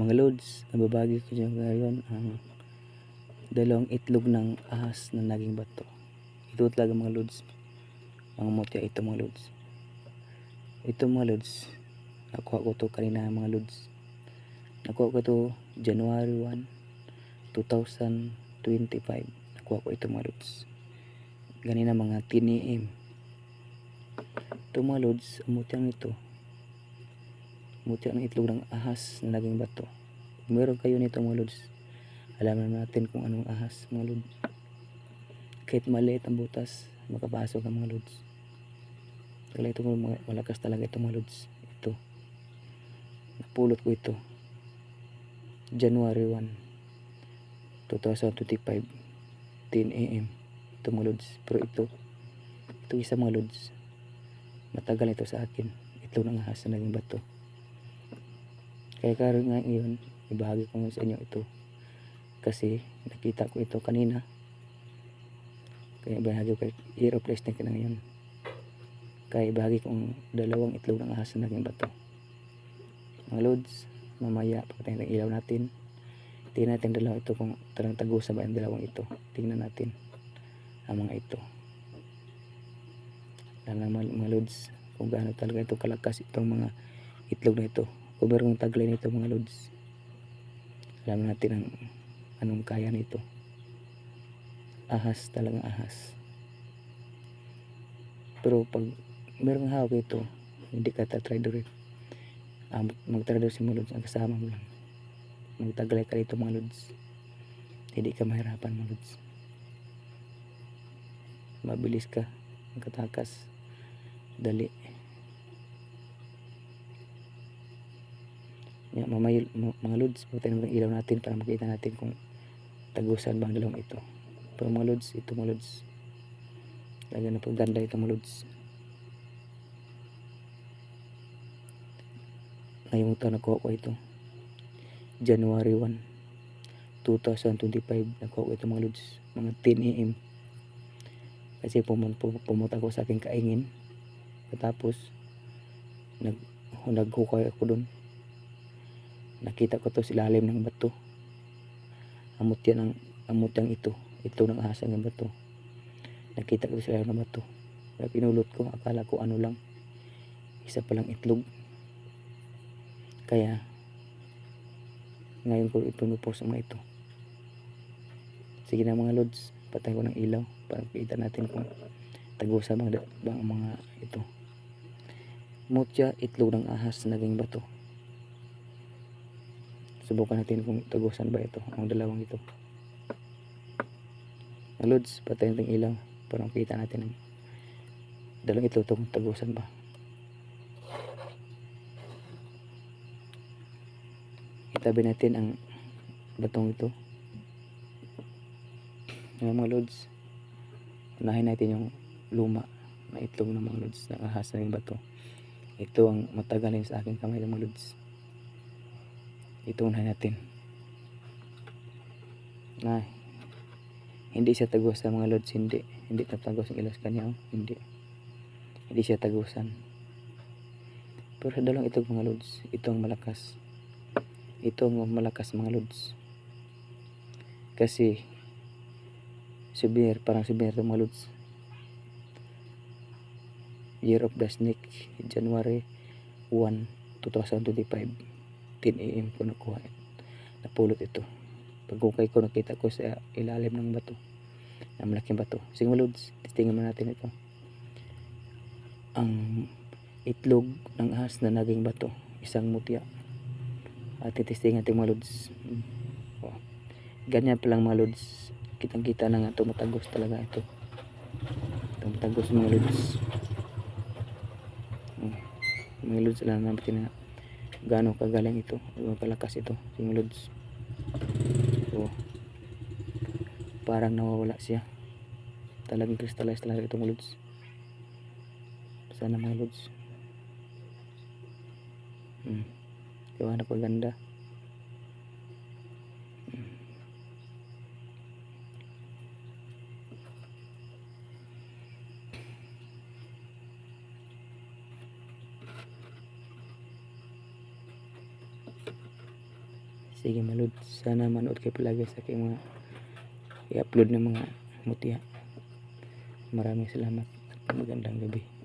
Mga lods, nababagi ko dyan ngayon ang dalawang itlog ng ahas na naging bato. Ito talaga mga lods, mga mutya ito mga lods. Ito mga lods, nakuha ko to kanina mga lods. Nakuha ko to January 1, 2025. Nakuha ko ito mga lods. Ganina mga 10 AM. Ito mga lods, ang mutyang ito. Mutya ng itlog ng ahas na naging bato. Kung meron kayo nito mga lods, alam na natin kung anong ahas mga lods. Kahit maliit ang butas, makapasok ang mga lods. Kaya ito malakas talaga ito mga lods. Ito. Napulot ko ito. January 1, 2025. 10 AM. Ito mga lods. Pero ito isa mga lods. Matagal ito sa akin. Itlog ng ahas na naging bato. Kaya karon ngayon, ibahagi ko sa inyo ito. Kasi nakita ko ito kanina. Kaya ibahagi ko kay i-replace na kita ngayon. Kaya ibahagi ko ang dalawang itlog ng ahas na naging bato. Mga lods, mamaya pagkatapos ng ilaw natin, tingnan natin dalawa ito kung talagang tagusa ba ang dalawang ito. Tingnan natin ang mga ito. Alam naman mga lods kung gaano talaga ito kalakas itong mga itlog na ito. Kung meron taglay nito mga lods, alam natin ang anong kaya nito. Ahas, talagang ahas. Pero pag merong hawak ito, hindi ka tatry direct. Magtry direct si mga lods, ang kasama mo lang. Magtaglay ka dito mga lods. Hindi ka mahirapan mga lods. Mabilis ka, magkatakas, dali. Yan, mga lods, pagtayin ng ilaw natin para makita natin kung tagusan bang dalawang ito. Pero mga lods, ito mga lods, talaga na pagganda ito mga lods. Ngayong taon nakuha ko ito January 1, 2025. Nakuha ko ito mga lods, mga 10 AM. Kasi pumunta ko sa aking kaingin. Tapos naghukay ako dun. Nakita ko to sa ilalim ng bato. Amutyang ito ng ahas ng bato. Nakita ko sa ilalim ng bato. Kaya pinulot ko, akala ko ano lang, isa palang itlog. Kaya ngayon ko ipinupost ang mga ito. Sige na mga lods, patay ko ng ilaw para makita natin kung tagusa bang mga ito. Mutya, itlog ng ahas na naging bato. Subukan natin kung tagusan ba ito, ang dalawang ito. Mga lods, patayin natin ilaw para makita natin ang dalawang ito kung tagusan ba. Itabi natin ang batong ito. Mga lods, unahin natin yung luma na itlog ng mga lods na ahas na naging bato. Ito ang matagalin sa aking kamay ng mga lods. Ito unahin natin. Hindi siya tagusan mga lods, hindi natagos ang ilaw sa kanya, hindi siya tagusan. Pero sa dalawang ito mga lods, ito ang malakas mga lods. Kasi parang souvenir ito mga lods. Year of the Snake, January 1, 2025. 10 AM ko nakuha. Napulot ito. Pagkukay ko, nakita ko sa ilalim ng bato, na malaking bato. Sige mga lods, testingin mo natin ito. Ang itlog ng ahas na naging bato, isang mutya. At testingin natin mga lods. Ganyan palang mga lods. Kitang kita na nga ito, matagos talaga ito. Matagos mga lods. Mga lods, alam natin na gaano kagaling ito, kalakas ito mga lods. Parang nawawala siya, talagang crystallize talaga ito mga lods. Sana mga lods, gawa na paganda. Sige mga lods, sana manood kayo palagi sa aking mga i-upload ng mga mutya. Maraming salamat. Magandang gabi.